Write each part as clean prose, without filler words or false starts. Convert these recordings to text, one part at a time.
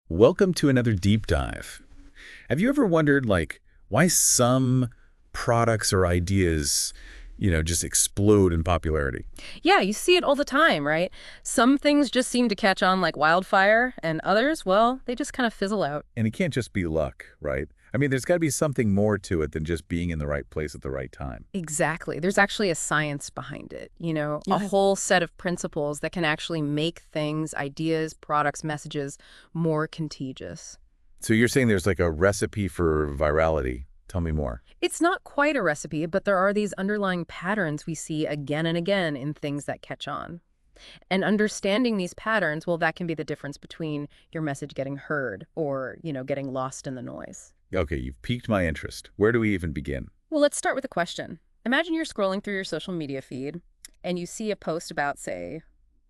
Welcome to another deep dive. Have you ever wondered, why some products or ideas, just explode in popularity? Yeah, you see it all the time, right? Some things just seem to catch on like wildfire, and others, well, they just kind of fizzle out. And it can't just be luck, right? I mean, there's got to be something more to it than just being in the right place at the right time. Exactly. There's actually a science behind it, a Yeah. whole set of principles that can actually make things, ideas, products, messages more contagious. So you're saying there's like a recipe for virality. Tell me more. It's not quite a recipe, but there are these underlying patterns we see again and again in things that catch on. And understanding these patterns, well, that can be the difference between your message getting heard or, getting lost in the noise. Okay, you've piqued my interest. Where do we even begin? Well, let's start with a question. Imagine you're scrolling through your social media feed and you see a post about, say,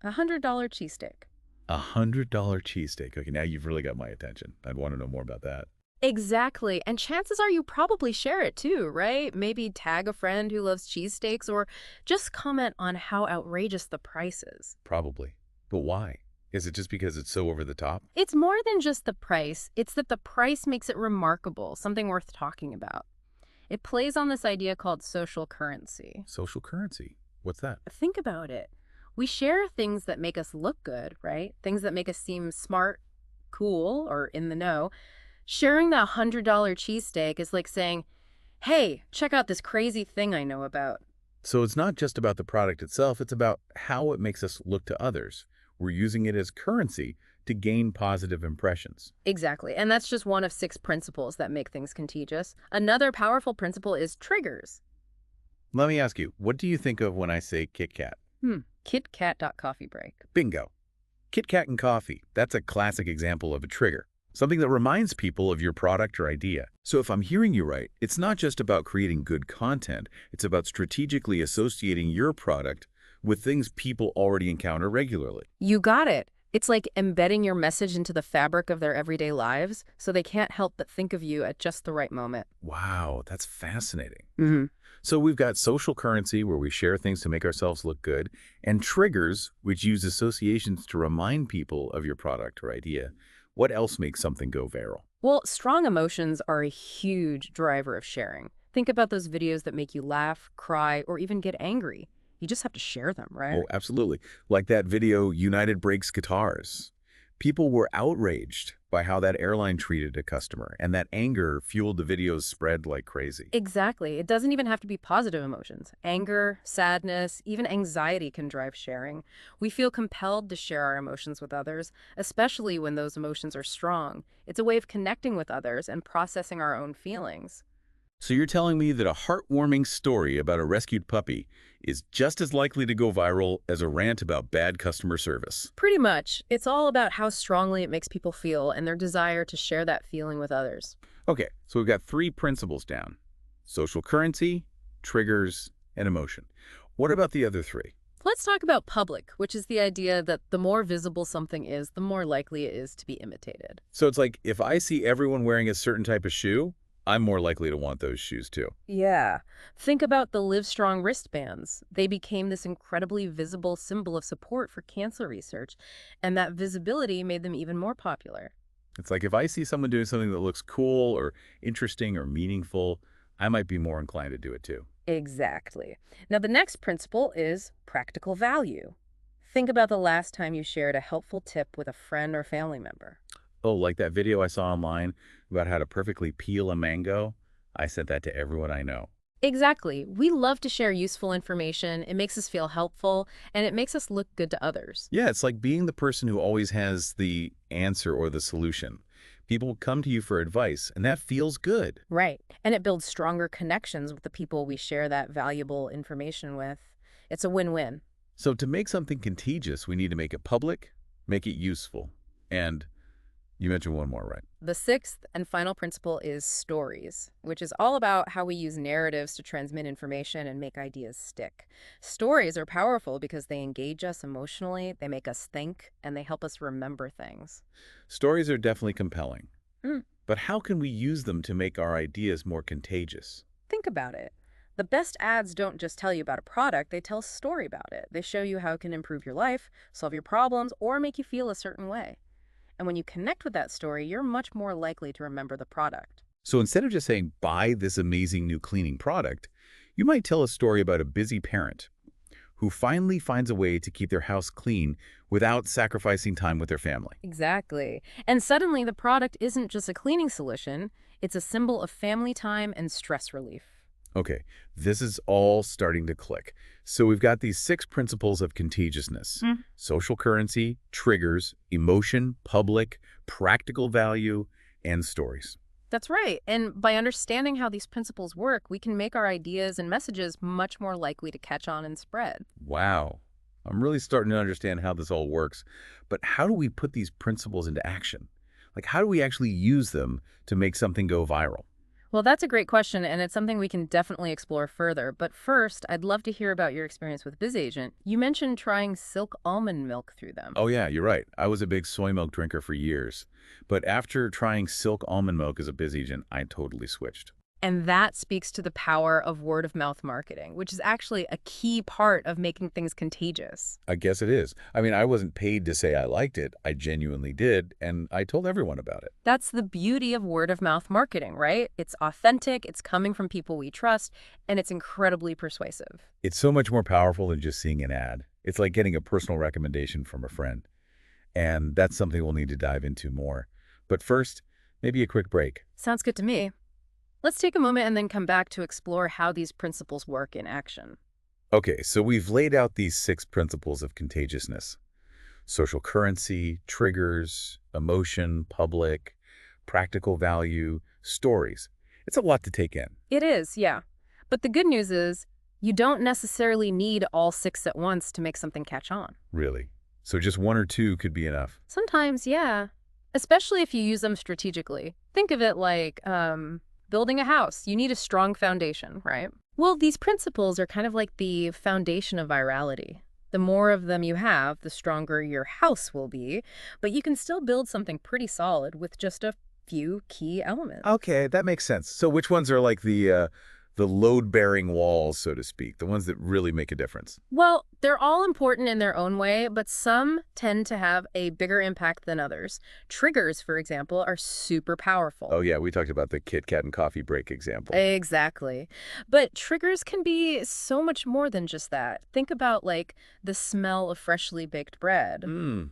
$100 cheesesteak. $100 cheesesteak. Okay, now you've really got my attention. I'd want to know more about that. Exactly. And chances are you probably share it too, right? Maybe tag a friend who loves cheesesteaks or just comment on how outrageous the price is. Probably. But why? Is it just because it's so over the top? It's more than just the price. It's that the price makes it remarkable, something worth talking about. It plays on this idea called social currency. Social currency. What's that? Think about it. We share things that make us look good, right? Things that make us seem smart, cool, or in the know. Sharing that $100 cheesesteak is like saying, hey, check out this crazy thing I know about. So it's not just about the product itself, it's about how it makes us look to others. We're using it as currency to gain positive impressions. Exactly. And that's just one of 6 principles that make things contagious. Another powerful principle is triggers. Let me ask you, what do you think of when I say Kit Kat? KitKat.coffee break. Bingo. Kit Kat and coffee. That's a classic example of a trigger. Something that reminds people of your product or idea. So if I'm hearing you right, it's not just about creating good content, it's about strategically associating your product with things people already encounter regularly. You got it. It's like embedding your message into the fabric of their everyday lives so they can't help but think of you at just the right moment. Wow, that's fascinating. hmm So we've got social currency, where we share things to make ourselves look good, and triggers, which use associations to remind people of your product or idea. What else makes something go viral? Well, strong emotions are a huge driver of sharing. Think about those videos that make you laugh, cry, or even get angry. You just have to share them, right? Oh, absolutely. Like that video, United Breaks Guitars. People were outraged by how that airline treated a customer, and that anger fueled the video's spread like crazy. Exactly. It doesn't even have to be positive emotions. Anger, sadness, even anxiety can drive sharing. We feel compelled to share our emotions with others, especially when those emotions are strong. It's a way of connecting with others and processing our own feelings. So you're telling me that a heartwarming story about a rescued puppy is just as likely to go viral as a rant about bad customer service? Pretty much. It's all about how strongly it makes people feel and their desire to share that feeling with others. Okay, so we've got 3 principles down: social currency, triggers, and emotion. What about the other 3? Let's talk about public, which is the idea that the more visible something is, the more likely it is to be imitated. So it's like, if I see everyone wearing a certain type of shoe, I'm more likely to want those shoes too. Yeah. Think about the Livestrong wristbands. They became this incredibly visible symbol of support for cancer research, and that visibility made them even more popular. It's like, if I see someone doing something that looks cool or interesting or meaningful, I might be more inclined to do it too. Exactly. Now, the next principle is practical value. Think about the last time you shared a helpful tip with a friend or family member. Oh, like that video I saw online about how to perfectly peel a mango? I sent that to everyone I know. Exactly. We love to share useful information. It makes us feel helpful, and it makes us look good to others. Yeah, it's like being the person who always has the answer or the solution. People come to you for advice, and that feels good. Right. And it builds stronger connections with the people we share that valuable information with. It's a win-win. So to make something contagious, we need to make it public, make it useful, and you mentioned one more, right? The sixth and final principle is stories, which is all about how we use narratives to transmit information and make ideas stick. Stories are powerful because they engage us emotionally, they make us think, and they help us remember things. Stories are definitely compelling, Hmm. but how can we use them to make our ideas more contagious? Think about it. The best ads don't just tell you about a product, they tell a story about it. They show you how it can improve your life, solve your problems, or make you feel a certain way. And when you connect with that story, you're much more likely to remember the product. So instead of just saying, buy this amazing new cleaning product, you might tell a story about a busy parent who finally finds a way to keep their house clean without sacrificing time with their family. Exactly. And suddenly the product isn't just a cleaning solution, it's a symbol of family time and stress relief. Okay, this is all starting to click. So we've got these 6 principles of contagiousness: social currency, triggers, emotion, public, practical value, and stories. That's right. And by understanding how these principles work, we can make our ideas and messages much more likely to catch on and spread. Wow. I'm really starting to understand how this all works. But how do we put these principles into action? Like, how do we actually use them to make something go viral? Well, that's a great question, and it's something we can definitely explore further. But first, I'd love to hear about your experience with BizAgent. You mentioned trying silk almond milk through them. Oh, yeah, you're right. I was a big soy milk drinker for years. But after trying silk almond milk as a biz agent, I totally switched. And that speaks to the power of word of mouth marketing, which is actually a key part of making things contagious. I guess it is. I mean, I wasn't paid to say I liked it. I genuinely did, and I told everyone about it. That's the beauty of word of mouth marketing, right? It's authentic, it's coming from people we trust, and it's incredibly persuasive. It's so much more powerful than just seeing an ad. It's like getting a personal recommendation from a friend. And that's something we'll need to dive into more. But first, maybe a quick break. Sounds good to me. Let's take a moment and then come back to explore how these principles work in action. Okay, so we've laid out these 6 principles of contagiousness: social currency, triggers, emotion, public, practical value, stories. It's a lot to take in. It is, yeah. But the good news is, you don't necessarily need all 6 at once to make something catch on. Really. So just 1 or 2 could be enough. Sometimes, yeah. Especially if you use them strategically. Think of it like building a house. You need a strong foundation, right? Well, these principles are kind of like the foundation of virality. The more of them you have, the stronger your house will be, but you can still build something pretty solid with just a few key elements. Okay, that makes sense. So which ones are like the load-bearing walls, so to speak, the ones that really make a difference? Well, they're all important in their own way, but some tend to have a bigger impact than others. Triggers, for example, are super powerful. Oh yeah, we talked about the Kit Kat and coffee break example. Exactly. But triggers can be so much more than just that. Think about like the smell of freshly baked bread. Mmm.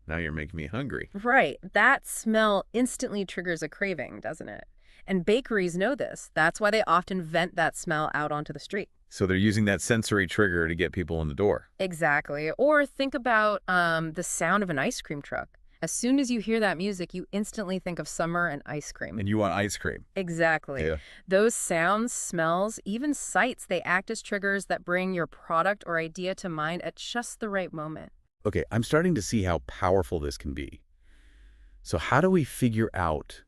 Now you're making me hungry. Right. That smell instantly triggers a craving, doesn't it? And bakeries know this. That's why they often vent that smell out onto the street. So they're using that sensory trigger to get people in the door. Exactly. Or think about the sound of an ice cream truck. As soon as you hear that music, you instantly think of summer and ice cream. And you want ice cream. Exactly. Yeah. Those sounds, smells, even sights, they act as triggers that bring your product or idea to mind at just the right moment. Okay, I'm starting to see how powerful this can be. So how do we figure out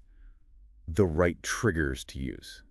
the right triggers to use?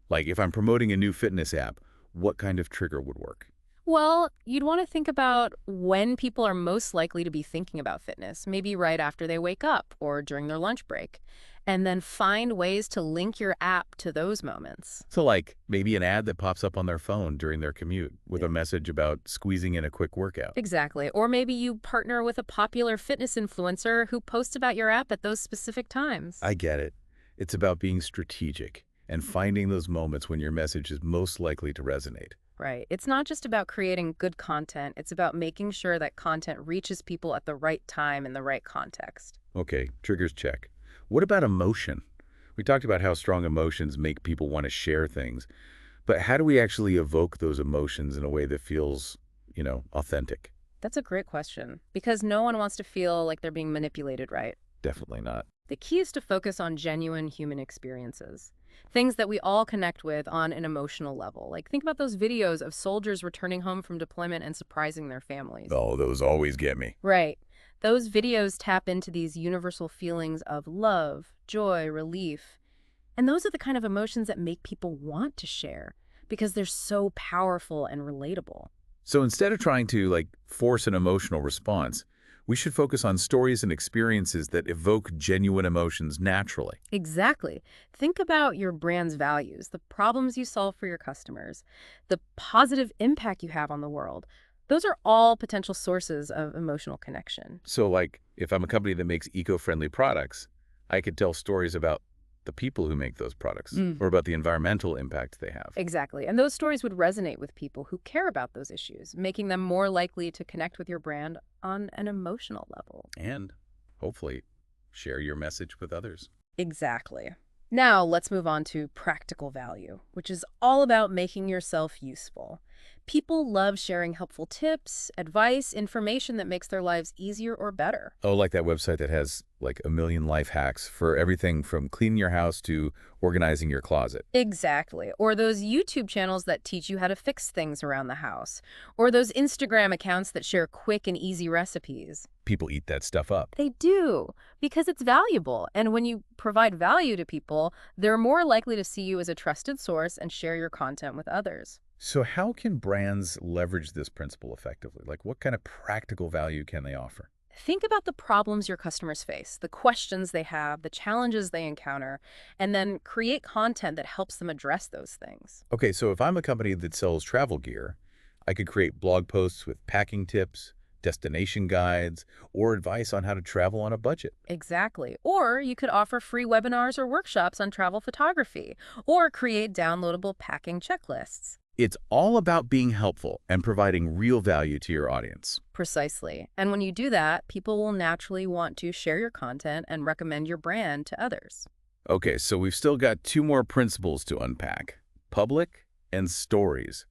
Like if I'm promoting a new fitness app, what kind of trigger would work? Well, you'd want to think about when people are most likely to be thinking about fitness, maybe right after they wake up or during their lunch break, and then find ways to link your app to those moments. So like maybe an ad that pops up on their phone during their commute with Yeah. a message about squeezing in a quick workout. Exactly. Or maybe you partner with a popular fitness influencer who posts about your app at those specific times. I get it. It's about being strategic and finding those moments when your message is most likely to resonate. Right. It's not just about creating good content. It's about making sure that content reaches people at the right time in the right context. Okay, triggers check. What about emotion? We talked about how strong emotions make people want to share things, but how do we actually evoke those emotions in a way that feels, authentic? That's a great question because no one wants to feel like they're being manipulated, right? Definitely not. The key is to focus on genuine human experiences, things that we all connect with on an emotional level. Like think about those videos of soldiers returning home from deployment and surprising their families. Oh, those always get me. Right. Those videos tap into these universal feelings of love, joy, relief. And those are the kind of emotions that make people want to share because they're so powerful and relatable. So instead of trying to, force an emotional response, we should focus on stories and experiences that evoke genuine emotions naturally. Exactly. Think about your brand's values, the problems you solve for your customers, the positive impact you have on the world. Those are all potential sources of emotional connection. So, like, if I'm a company that makes eco-friendly products, I could tell stories about the people who make those products Mm. or about the environmental impact they have. Exactly. And those stories would resonate with people who care about those issues, making them more likely to connect with your brand on an emotional level. And hopefully share your message with others. Exactly. Now, let's move on to practical value, which is all about making yourself useful. People love sharing helpful tips, advice, information that makes their lives easier or better. Oh, like that website that has like a million life hacks for everything from cleaning your house to organizing your closet. Exactly. Or those YouTube channels that teach you how to fix things around the house. Or those Instagram accounts that share quick and easy recipes. People eat that stuff up. They do, because it's valuable. And when you provide value to people, they're more likely to see you as a trusted source and share your content with others. So how can brands leverage this principle effectively? Like what kind of practical value can they offer? Think about the problems your customers face, the questions they have, the challenges they encounter, and then create content that helps them address those things. Okay, so if I'm a company that sells travel gear, I could create blog posts with packing tips, destination guides, or advice on how to travel on a budget. Exactly. Or you could offer free webinars or workshops on travel photography, or create downloadable packing checklists. It's all about being helpful and providing real value to your audience. Precisely. And when you do that, people will naturally want to share your content and recommend your brand to others. Okay, so we've still got two more principles to unpack: public and stories.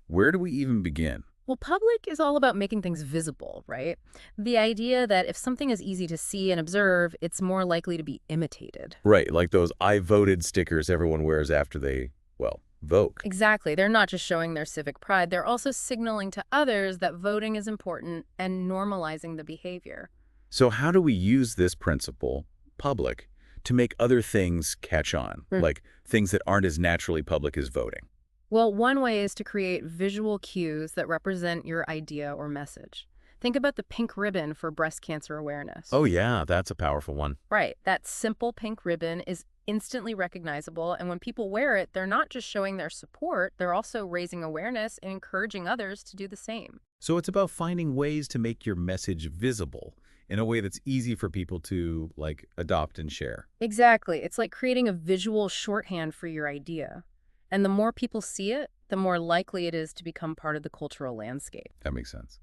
Where do we even begin? Well, public is all about making things visible, right? The idea that if something is easy to see and observe, it's more likely to be imitated. Right, like those I voted stickers everyone wears after they, well, vote. Exactly. They're not just showing their civic pride, they're also signaling to others that voting is important and normalizing the behavior. So how do we use this principle, public, to make other things catch on, like things that aren't as naturally public as voting? Well, one way is to create visual cues that represent your idea or message. Think about the pink ribbon for breast cancer awareness. Oh yeah, that's a powerful one. Right. That simple pink ribbon is instantly recognizable, and when people wear it, they're not just showing their support, they're also raising awareness and encouraging others to do the same. So it's about finding ways to make your message visible in a way that's easy for people to, like, adopt and share. Exactly. It's like creating a visual shorthand for your idea. And the more people see it, the more likely it is to become part of the cultural landscape. That makes sense.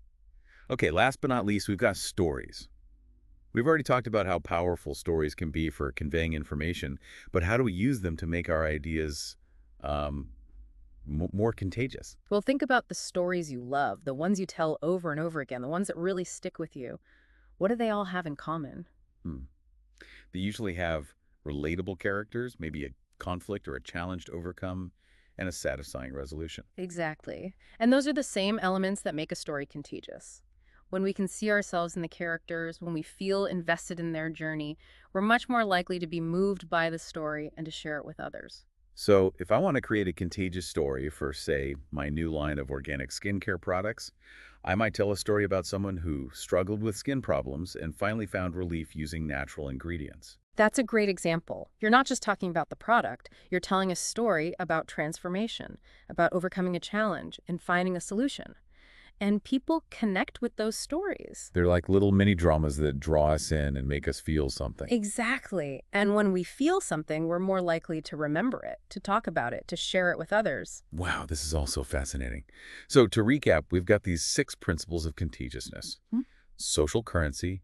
Okay, last but not least, we've got stories. We've already talked about how powerful stories can be for conveying information, but how do we use them to make our ideas more contagious? Well, think about the stories you love, the ones you tell over and over again, the ones that really stick with you. What do they all have in common? Hmm. They usually have relatable characters, maybe a conflict or a challenge to overcome, and a satisfying resolution. Exactly. And those are the same elements that make a story contagious. When we can see ourselves in the characters, when we feel invested in their journey, we're much more likely to be moved by the story and to share it with others. So if I want to create a contagious story for, say, my new line of organic skincare products, I might tell a story about someone who struggled with skin problems and finally found relief using natural ingredients. That's a great example. You're not just talking about the product, you're telling a story about transformation, about overcoming a challenge and finding a solution. And people connect with those stories. They're like little mini dramas that draw us in and make us feel something. Exactly. And when we feel something, we're more likely to remember it, to talk about it, to share it with others. Wow, this is all so fascinating. So to recap, we've got these 6 principles of contagiousness: social currency,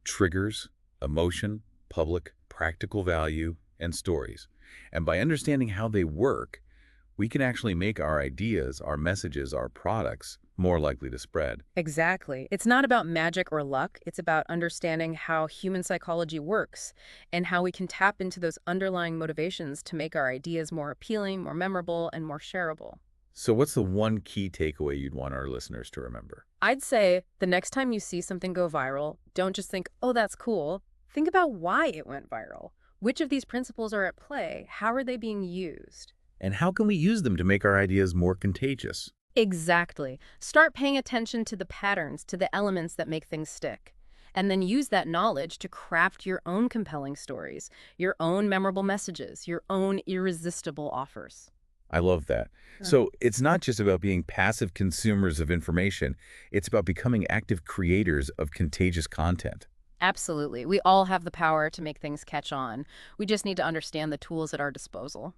triggers, emotion, public, practical value, and stories. And by understanding how they work, we can actually make our ideas, our messages, our products more likely to spread. Exactly. It's not about magic or luck. It's about understanding how human psychology works and how we can tap into those underlying motivations to make our ideas more appealing, more memorable, and more shareable. So what's the one key takeaway you'd want our listeners to remember? I'd say the next time you see something go viral, don't just think, oh, that's cool. Think about why it went viral. Which of these principles are at play? How are they being used? And how can we use them to make our ideas more contagious? Exactly. Start paying attention to the patterns, to the elements that make things stick. And then use that knowledge to craft your own compelling stories, your own memorable messages, your own irresistible offers. I love that. Uh, So it's not just about being passive consumers of information. It's about becoming active creators of contagious content. Absolutely. We all have the power to make things catch on. We just need to understand the tools at our disposal.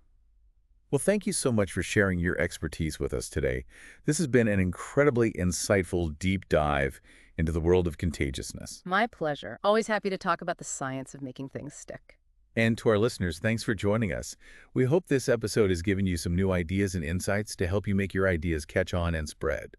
Well, thank you so much for sharing your expertise with us today. This has been an incredibly insightful deep dive into the world of contagiousness. My pleasure. Always happy to talk about the science of making things stick. And to our listeners, thanks for joining us. We hope this episode has given you some new ideas and insights to help you make your ideas catch on and spread.